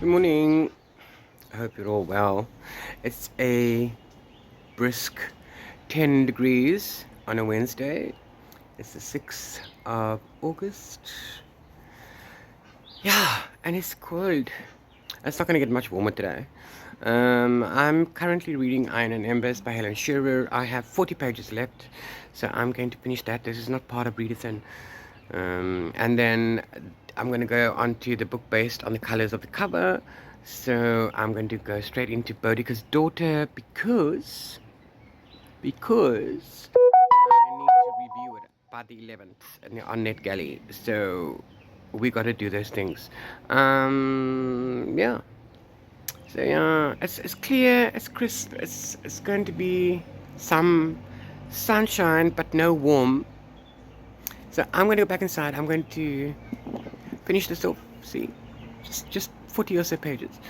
Good morning. I hope you're all well. It's a brisk 10 degrees on a Wednesday. It's the 6th of August. Yeah, and it's cold. It's not going to get much warmer today. I'm currently reading Iron and Embers by Helen Shearer. I have 40 pages left, so I'm going to finish that. This is not part of Readathin. And then I'm going to go on to the book based on the colors of the cover. So I'm going to go straight into Boudicca's Daughter because I need to review it by the 11th on NetGalley. So we got to do those things. Yeah. So yeah, it's clear, it's crisp. It's going to be some sunshine, but no warm. So I'm going to go back inside. I'm going to finish this off. See, just 40 or so pages,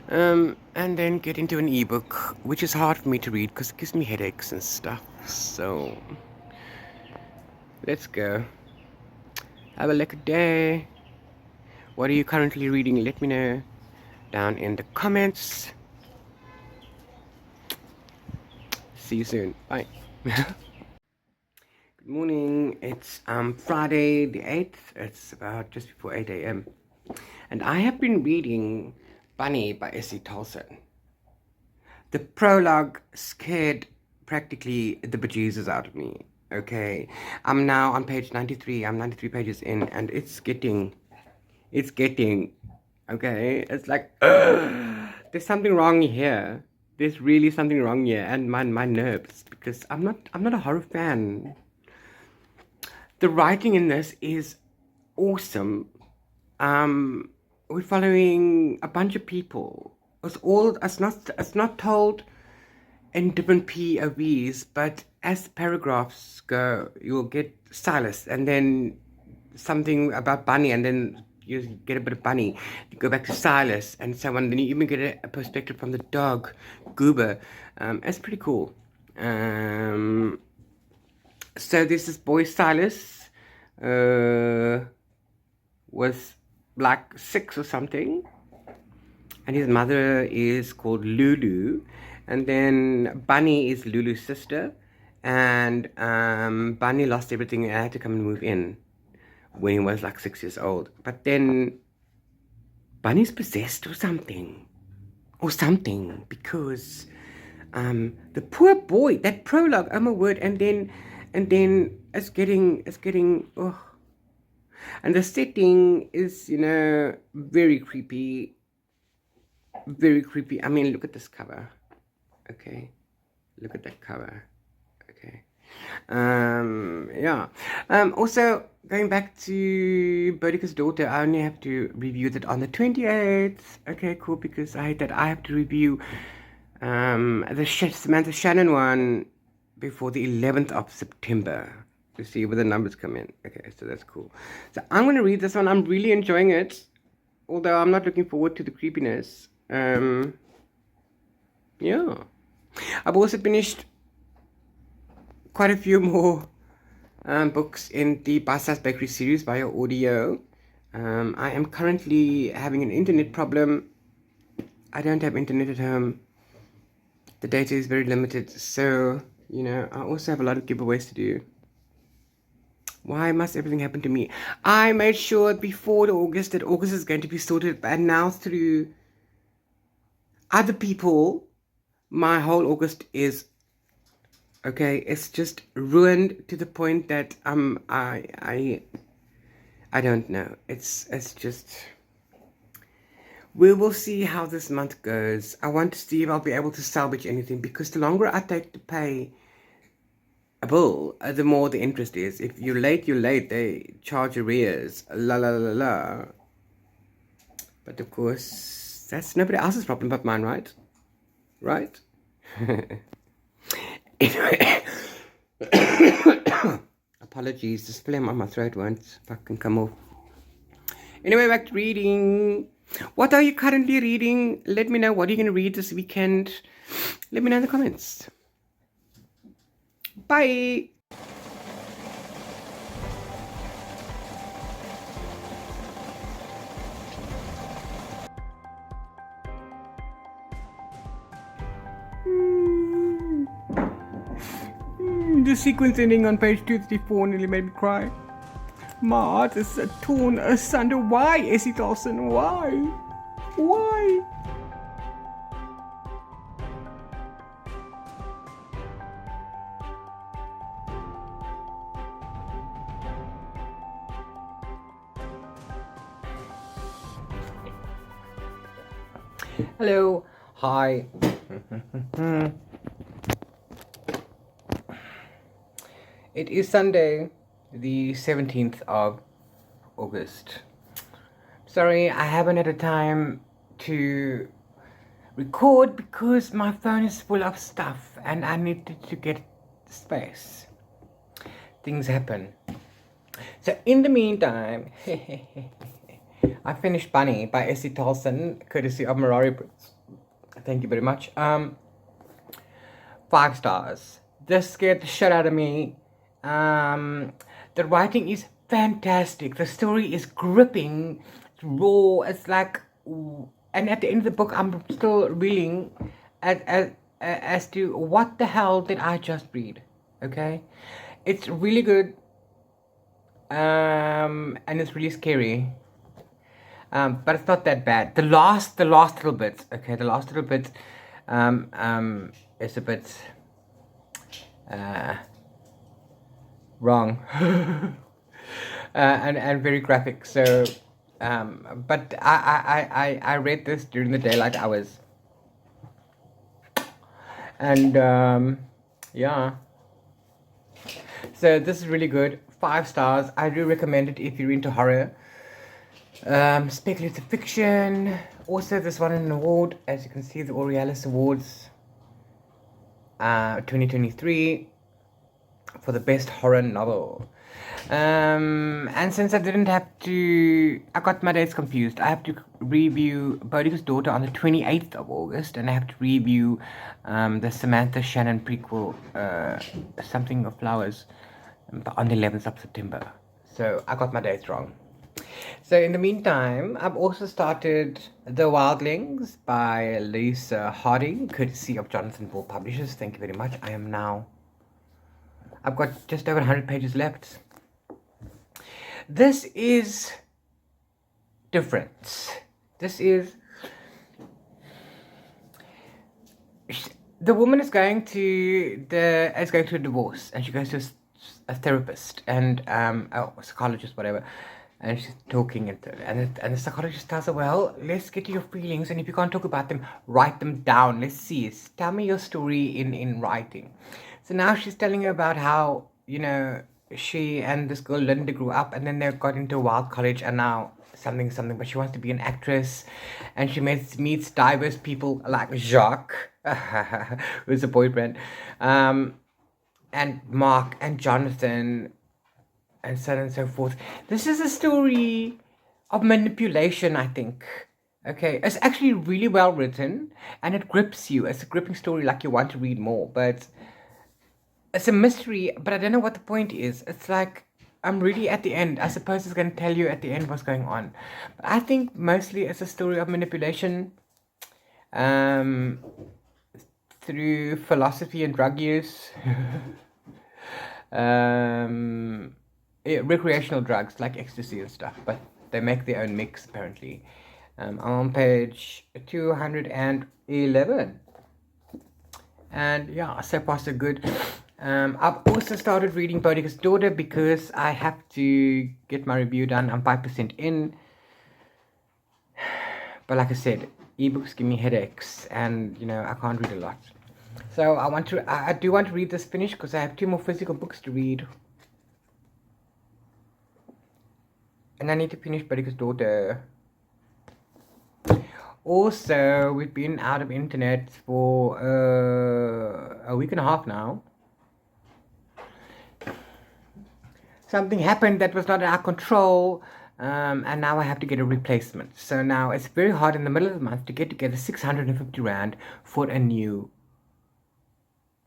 and then get into an ebook, which is hard for me to read because it gives me headaches and stuff. So let's go. Have a look day. What are you currently reading? Let me know down in the comments. See you soon. Bye. Good morning. It's Friday the 8th. It's about just before 8 a.m. And I have been reading Bunny by S.E. Tolson. The prologue scared practically the bejesus out of me. Okay, I'm now on page 93. I'm 93 pages in, and it's getting, okay, it's like, there's something wrong here. There's really something wrong here, and my nerves, because I'm not a horror fan. The writing in this is awesome. We're following a bunch of people. It's not told in different POVs, but as the paragraphs go, you'll get Silas, and then something about Bunny, and then you get a bit of Bunny. You go back to Silas, and so on. Then you even get a perspective from the dog, Goober. It's pretty cool. So there's this boy Silas, was like 6 or something, and his mother is called Lulu, and then Bunny is Lulu's sister, and Bunny lost everything and had to come and move in when he was like 6 years old. But then Bunny's possessed or something, because the poor boy, that prologue, oh my word, and then it's getting oh. And the setting is, very creepy. Very creepy. I mean, look at this cover. Okay. Look at that cover. Okay. Yeah. Also, going back to Boudicca's Daughter, I only have to review that on the 28th. Okay, cool, because I have to review the Samantha Shannon one before the 11th of September. To see where the numbers come in. Okay, so that's cool. So I'm going to read this one. I'm really enjoying it, although I'm not looking forward to the creepiness. Yeah. I've also finished quite a few more books in the Bite-Size Bakery series via audio. I am currently having an internet problem. I don't have internet at home. The data is very limited, so, I also have a lot of giveaways to do. Why must everything happen to me? I made sure before August that August is going to be sorted, and now through other people, my whole August is, okay, it's just ruined to the point that I don't know. It's just, we will see how this month goes. I want to see if I'll be able to salvage anything, because the longer I take to pay a bill, the more the interest is. If you're late, they charge arrears, la la la la. But of course, that's nobody else's problem but mine, right? Anyway, apologies, this phlegm on my throat won't fucking come off. Anyway, back to reading. What are you currently reading? Let me know. What are you going to read this weekend? Let me know in the comments. Bye. The sequence ending on page 234 nearly made me cry. My heart is torn asunder. Why, Essie Dawson? Why? Why? Hello. Hi. It is Sunday, the 17th of August. Sorry, I haven't had a time to record because my phone is full of stuff and I needed to get space. Things happen. So in the meantime, I finished Bunny by Essie Tolson, courtesy of mariereads. Thank you very much. 5 stars. This scared the shit out of me. The writing is fantastic. The story is gripping. It's raw. It's like, and at the end of the book, I'm still reeling as to what the hell did I just read. Okay, it's really good. And it's really scary. But it's not that bad. The last little bit, okay, is a bit wrong and very graphic. So, but I read this during the daylight hours, and yeah. So this is really good. 5 stars. I do recommend it if you're into horror. Speculative fiction. Also, this won an award, as you can see, the Aurealis Awards 2023 for the best horror novel. And since I didn't have to, I got my dates confused. I have to review Boudicca's Daughter on the 28th of August, and I have to review the Samantha Shannon prequel, Something of Flowers, on the 11th of September. So I got my dates wrong. So in the meantime, I've also started The Wldelings by Lisa Harding, courtesy of Jonathan Ball Publishers. Thank you very much. I've got just over 100 pages left. This is different. This is... The woman is going to a divorce, and she goes to a therapist and a psychologist, whatever. And she's talking, and the psychologist tells her, well, let's get to your feelings, and if you can't talk about them, write them down. Let's see. Tell me your story in writing. So now she's telling her about how, you know, she and this girl Linda grew up, and then they got into a wild college, and now something, but she wants to be an actress, and she meets diverse people like Jacques, who's a boyfriend, and Mark and Jonathan, and so on and so forth. This is a story of manipulation, I think. Okay, it's actually really well written, and it grips you. It's a gripping story, like you want to read more, but it's a mystery, but I don't know what the point is. It's like, I'm really at the end. I suppose it's going to tell you at the end what's going on. But I think mostly it's a story of manipulation through philosophy and drug use. Recreational drugs like ecstasy and stuff, but they make their own mix apparently. On page 211, and yeah, so far so good. I've also started reading Boudicca's Daughter because I have to get my review done. I'm 5% in, but like I said, ebooks give me headaches, and you know I can't read a lot. So I do want to read this finish because I have 2 more physical books to read. And I need to finish Boudicca's Daughter. Also, we've been out of internet for a week and a half now. Something happened that was not in our control, and now I have to get a replacement. So now it's very hard in the middle of the month to get together 650 Rand for a new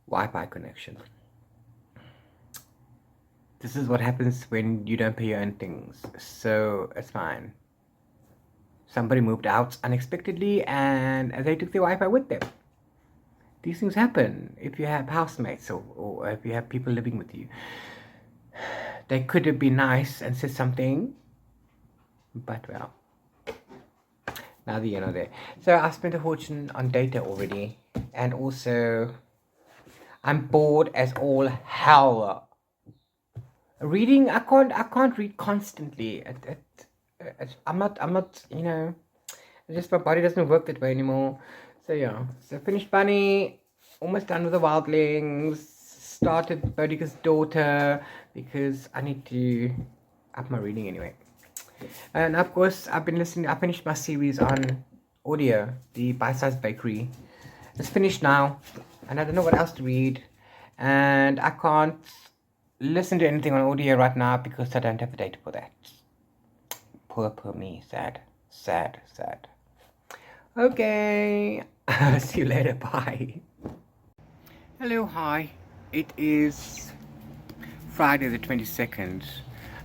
Wi-Fi connection. This is what happens when you don't pay your own things. So it's fine. Somebody moved out unexpectedly and they took the Wi-Fi with them. these things happen if you have housemates or if you have people living with you. They could have been nice and said something, but well, now that you know there. So I spent a fortune on data already, and also I'm bored as all hell. Reading, I can't read constantly. I'm not, you know, just my body doesn't work that way anymore. So yeah, so finished Bunny, almost done with the Wildlings, started Boudicca's daughter, because I need to up my reading anyway. And of course, I finished my series on audio, the Bite-Sized Bakery. It's finished now, and I don't know what else to read, and I can't listen to anything on audio right now because I don't have the data for that. Poor me. Sad. Okay. See you later. Bye. Hello, hi. It is Friday the 22nd.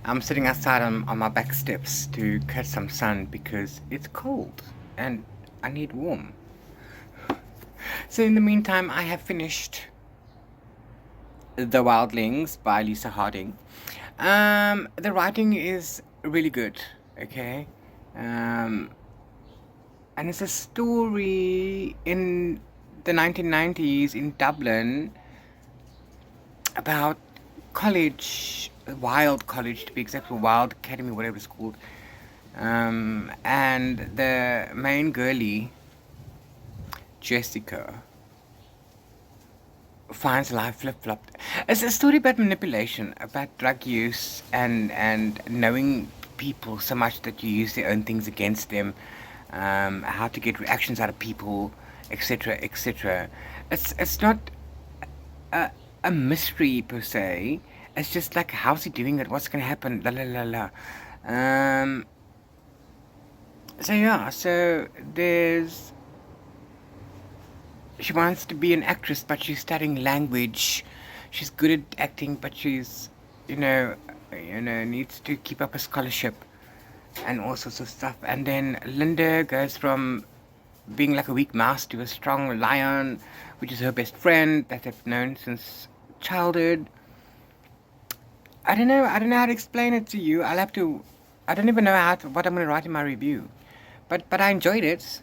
I'm sitting outside on my back steps to catch some sun because it's cold and I need warm. So in the meantime, I have finished The Wildlings by Lisa Harding. The writing is really good, okay? And it's a story in the 1990s in Dublin about college, Wild College to be exact, or Wild Academy, whatever it's called. And the main girlie, Jessica, finds life flip-flopped. It's a story about manipulation, about drug use, and knowing people so much that you use their own things against them, how to get reactions out of people, etc., etc. It's not a mystery per se. It's just like, how's he doing it? What's gonna happen? La la la la. So yeah, so she wants to be an actress, but she's studying language. She's good at acting, but she's, needs to keep up a scholarship and all sorts of stuff. And then Linda goes from being like a weak mouse to a strong lion, which is her best friend that they've known since childhood. I don't know how to explain it to you. I don't even know what I'm going to write in my review. But I enjoyed it.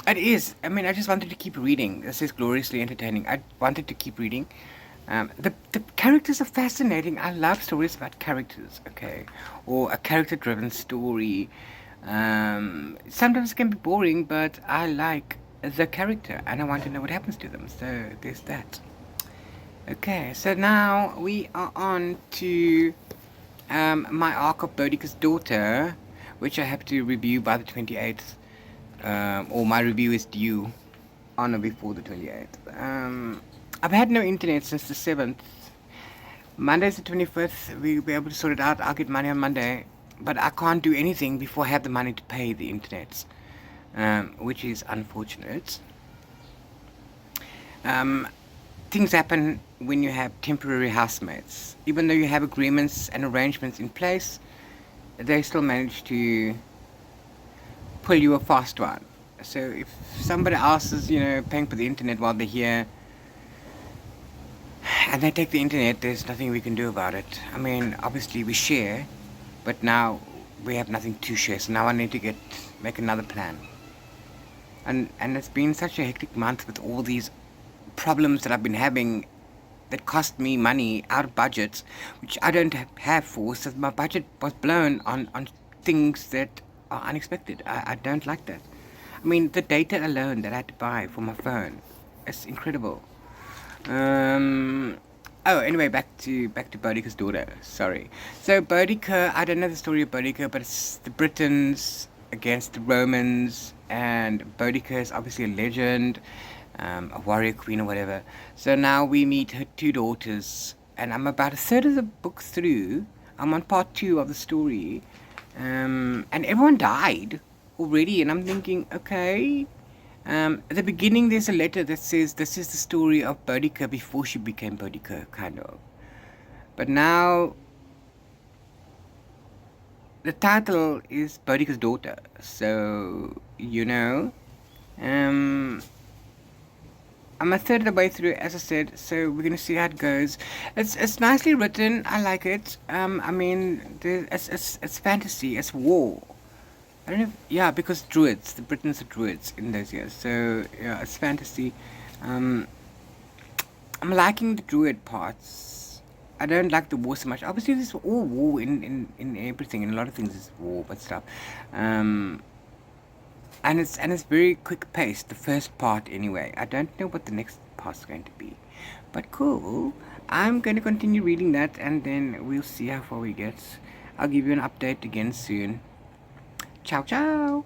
It is. I mean, I just wanted to keep reading. This is gloriously entertaining. I wanted to keep reading. The characters are fascinating. I love stories about characters, okay? Or a character-driven story. Sometimes it can be boring, but I like the character, and I want to know what happens to them. So there's that. Okay, so now we are on to my arc of Boudicca's daughter, which I have to review by the 28th. Or my review is due on or before the 28th. I've had no internet since the 7th. Monday's the 25th. We'll be able to sort it out. I'll get money on Monday. But I can't do anything before I have the money to pay the internet, which is unfortunate. Things happen when you have temporary housemates. Even though you have agreements and arrangements in place, they still manage to pull you a fast one. So if somebody else is, paying for the internet while they're here, and they take the internet, there's nothing we can do about it. I mean, obviously we share, but now we have nothing to share, so now I need to make another plan. And it's been such a hectic month with all these problems that I've been having that cost me money out of budgets, which I don't have for, so my budget was blown on things that are unexpected. I don't like that. I mean, the data alone that I had to buy for my phone, it's incredible. Anyway, back to Boudicca's daughter. Sorry. So Boudicca, I don't know the story of Boudicca, but it's the Britons against the Romans, and Boudicca is obviously a legend, a warrior queen or whatever. So now we meet her two daughters, and I'm about a third of the book through. I'm on part 2 of the story, and everyone died already, and I'm thinking, okay. At the beginning, there's a letter that says this is the story of Boudicca before she became Boudicca, kind of. But now, the title is Boudicca's daughter, so, I'm a third of the way through, as I said, so we're gonna see how it goes. It's nicely written. I like it. I mean, it's fantasy. It's war. I don't know. Yeah, because druids. The Britons are druids in those years. So yeah, it's fantasy. Um, I'm liking the druid parts. I don't like the war so much. Obviously, there's all war in everything. In a lot of things, is war, but stuff. Um, and it's very quick paced. The first part, anyway. I don't know what the next part's going to be, but cool. I'm going to continue reading that, and then we'll see how far we get. I'll give you an update again soon. Ciao, ciao.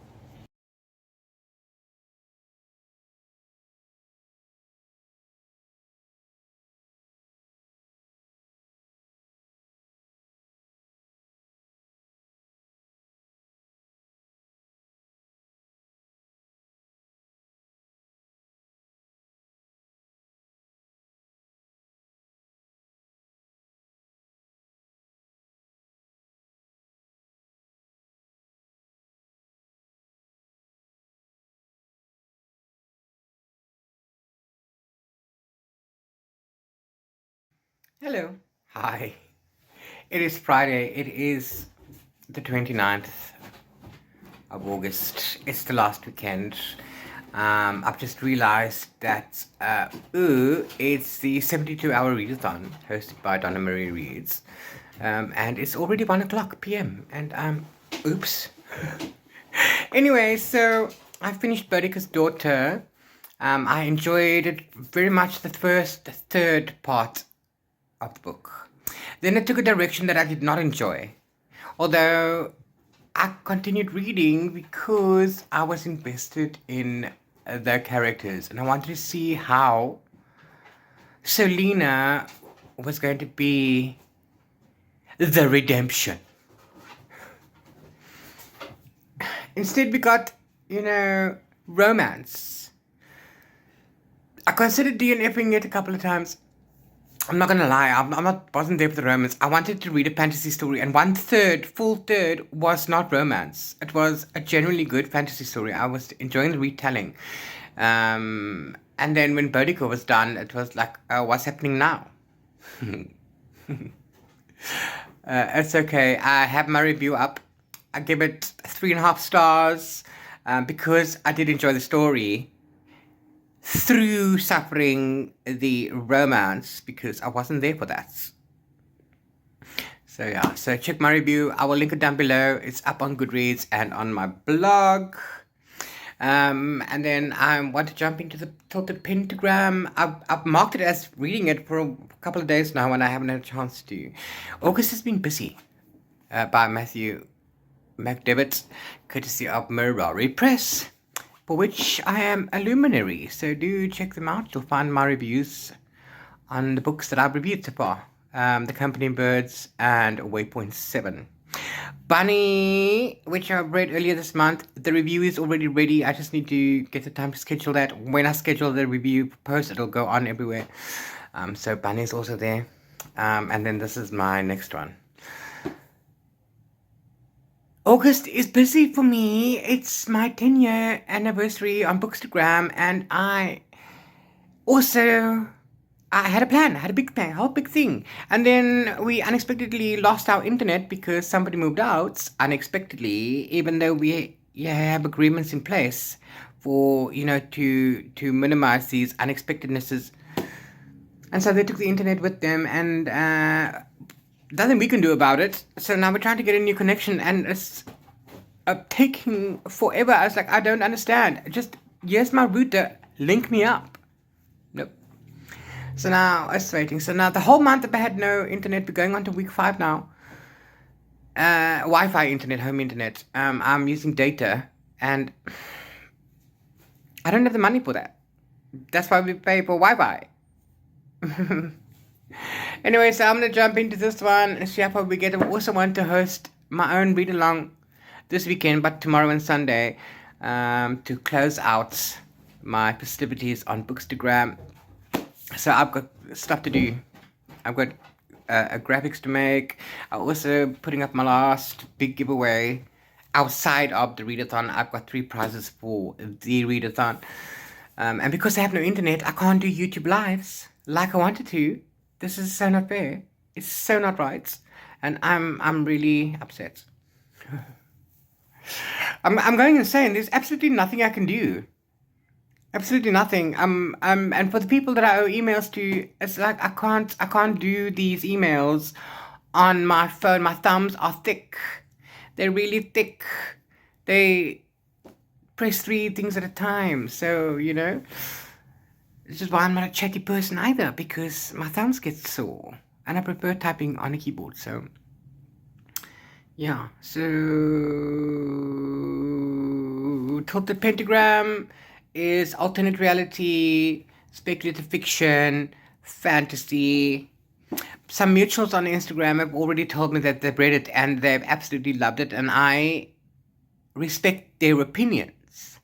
Hello. Hi. It is Friday. It is the 29th of August. It's the last weekend. I've just realized that it's the 72-hour readathon hosted by Donna Marie Reads. And it's already 1 o'clock p.m. And oops. Anyway, so I finished Boudicca's Daughter. I enjoyed it very much, the third part of the book. Then it took a direction that I did not enjoy. Although I continued reading because I was invested in the characters and I wanted to see how Selena was going to be the redemption. Instead, we got, romance. I considered DNFing it a couple of times. I'm not gonna lie, wasn't there for the romance. I wanted to read a fantasy story, and full third, was not romance. It was a genuinely good fantasy story. I was enjoying the retelling. And then when Boudicca was done, it was like, what's happening now? It's okay. I have my review up. I give it 3.5 stars because I did enjoy the story through suffering the romance because I wasn't there for that. So yeah, so check my review. I will link it down below. It's up on Goodreads and on my blog. And then I want to jump into the Tilted Pentagram. I've marked it as reading it for a couple of days now and I haven't had a chance to. August has been busy by Matthew McDevitt, courtesy of Mariereads Press, for which I am a luminary, so do check them out. You'll find my reviews on the books that I've reviewed so far. The Company Birds and Waypoint 7. Bunny, which I read earlier this month, the review is already ready. I just need to get the time to schedule that. When I schedule the review post, it'll go on everywhere. So Bunny is also there. And then this is my next one. August is busy for me. It's my 10-year anniversary on Bookstagram, and I had a plan. I had a big plan, a whole big thing. And then we unexpectedly lost our internet because somebody moved out unexpectedly, even though we have agreements in place for, to minimize these unexpectednesses. And so they took the internet with them, and nothing we can do about it. So now we're trying to get a new connection, and it's taking forever. I was like, I don't understand. Just, here's my router, link me up. Nope. So now it's waiting. So now the whole month that I had no internet, we're going on to week 5 now. Wi-Fi internet, home internet. I'm using data, and I don't have the money for that. That's why we pay for Wi-Fi. Anyway, so I'm going to jump into this one and see how far we get. I also want to host my own read-along this weekend, but tomorrow and Sunday, to close out my festivities on Bookstagram. So I've got stuff to do. I've got graphics to make. I'm also putting up my last big giveaway outside of the Readathon. I've got 3 prizes for the Readathon. And because I have no internet, I can't do YouTube lives like I wanted to. This is so not fair. It's so not right. And I'm really upset. I'm going insane. There's absolutely nothing I can do. Absolutely nothing. And for the people that I owe emails to, it's like I can't do these emails on my phone. My thumbs are thick. They're really thick. They press 3 things at a time. So, you know, this is why I'm not a chatty person either, because my thumbs get sore. And I prefer typing on a keyboard. So, yeah. So, Tilted Pentagram is alternate reality, speculative fiction, fantasy. Some mutuals on Instagram have already told me that they've read it and they've absolutely loved it, and I respect their opinions.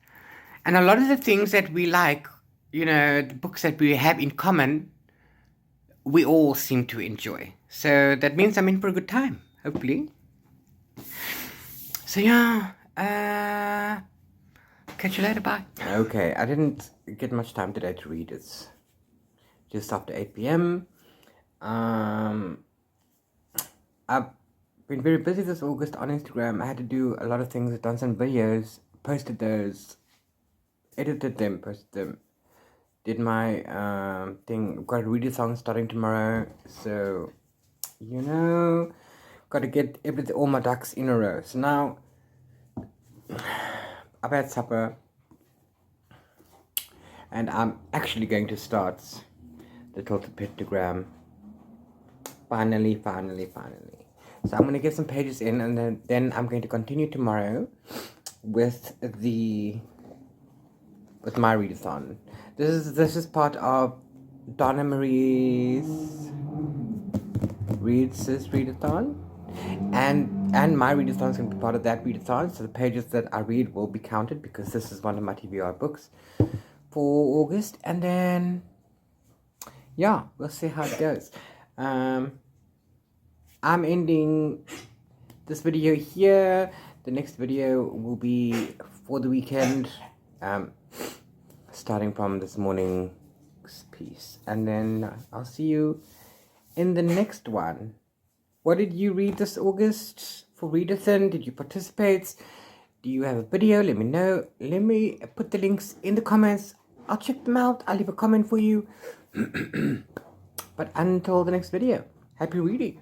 And a lot of the things that we like, you know, the books that we have in common, we all seem to enjoy. So that means I'm in for a good time, hopefully. So yeah, catch you later, bye. Okay, I didn't get much time today to read. It's just after 8 p.m. I've been very busy this August on Instagram. I had to do a lot of things. I've done some videos, posted those, edited them, posted them. Did my thing. Got a readathon starting tomorrow. So, you know, got to get all my ducks in a row. So now, I've had supper, and I'm actually going to start the Tilted Pentagram. Finally. So I'm going to get some pages in, and then I'm going to continue tomorrow with my readathon. This is part of Donna Marie's readathon, and my readathon is going to be part of that readathon. So the pages that I read will be counted, because this is one of my TBR books for August. And then, yeah, we'll see how it goes. I'm ending this video here. The next video will be for the weekend, starting from this morning's piece. And then I'll see you in the next one. What did you read this August for Readathin? Did you participate? Do you have a video? Let me know. Let me put the links in the comments. I'll check them out. I'll leave a comment for you. But until the next video, happy reading.